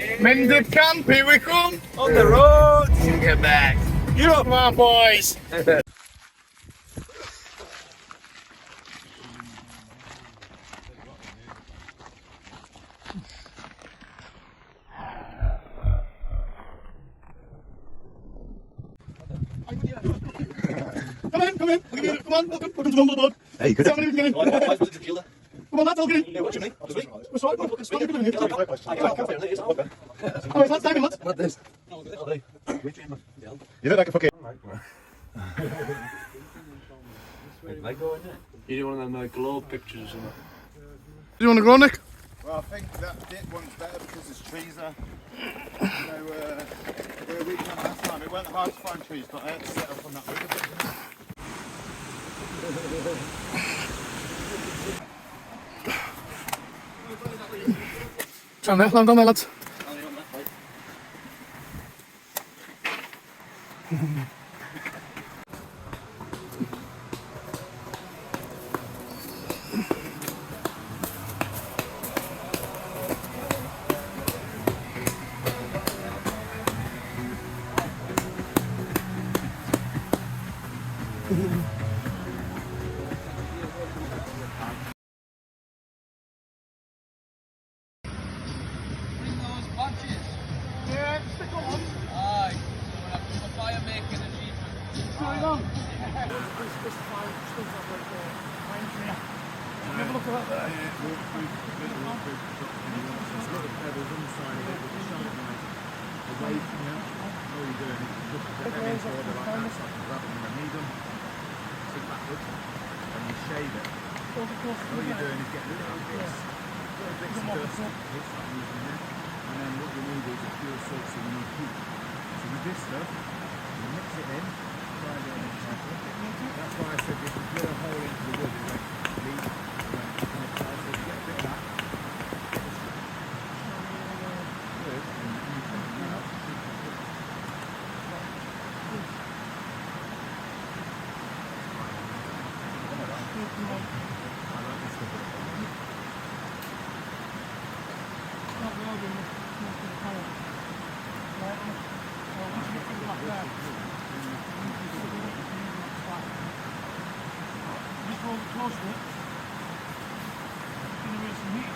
MenDip camp, here we come. On the road! Get back. You up? Come on, boys. Come in. Come on, welcome to the boat. Hey, good. Come on, lads, I'll get in. Yeah, what do you mean? We're sorry, what are you doing here? Oh, Alright, lads, diving, lads. what this? You look like a fucking. You do one of them globe pictures or something. Do you want to go, Nick? Well, I think that dip one's better because there's trees there. Where we went last time, it weren't hard to find trees, but I had to set up on that river. Land on there, lads. Yeah, stick on. Aye, we'll have a fire making achievement. Going on. This fine stuff up like pine tree. Have a look at that there. Away from you. All you're doing is just put them into order like that, so I can grab them when I need them. Sit backwards and you shave it. All you're doing is getting little bits. Little bits of dust, bits like using there. And then what you need is a pure salt, so you need heat. So with this stuff, you mix it in, grind it in carefully. That's why I said you can drill a hole into the wood, it's like leaf, and it tries to get a bit of that. Good, and you take it out. Close to it. Generate some heat.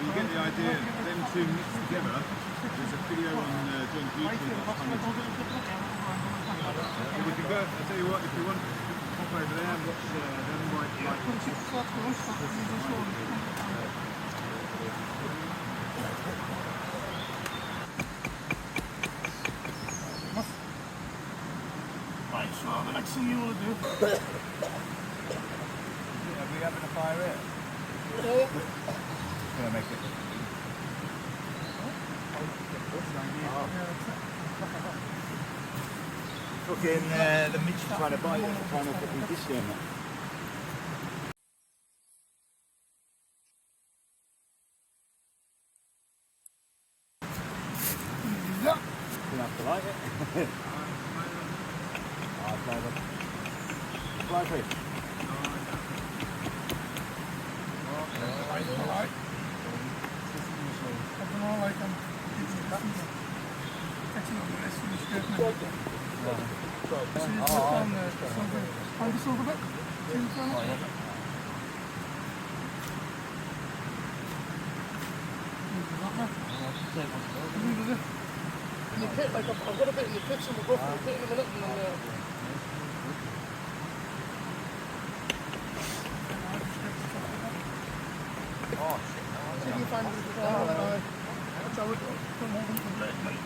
You get the idea, them two mixed together. There's a video on John's YouTube. We can go, I'll tell you what, if you want, pop over there and watch them Right, so the next thing you want to do. Are we having a fire here? Can I make it? Fucking the meat's trying to bite it, trying to fucking fish down there. Yeah. You have to like it. Fly free. Alright. Something all like them. Catching on the rest of the skirt. So you put on something. Find this over a bit. In the pit, like I've got a bit in the pit, so we'll go for the pit in a minute and then see if you find it. That's how it goes. Come on, the blade, mate.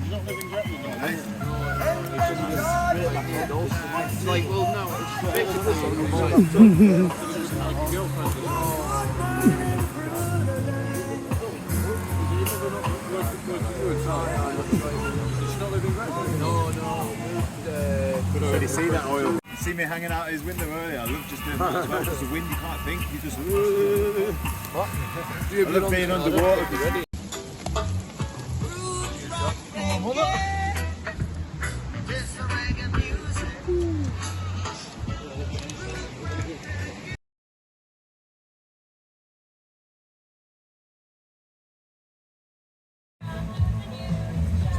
You don't live in Gretna, do you? It's like, well, no, Did you see that oil? See me hanging out his window earlier? I love just doing that as well because the wind, you can't think, you just... What? I love being underwater.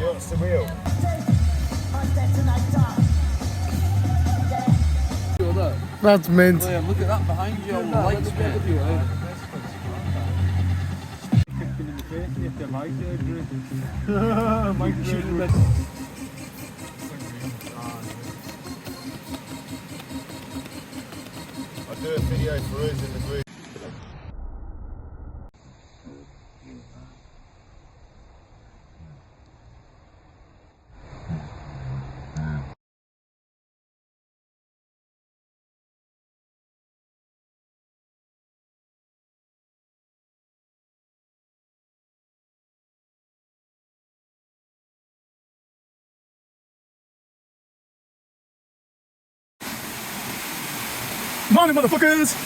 What's the wheel? That's mint. Liam, look at that behind you, all the lights, mate. I'll do a video for us in the group. Morning, motherfuckers!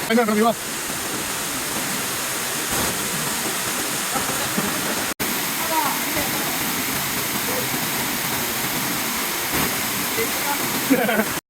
I know who you are.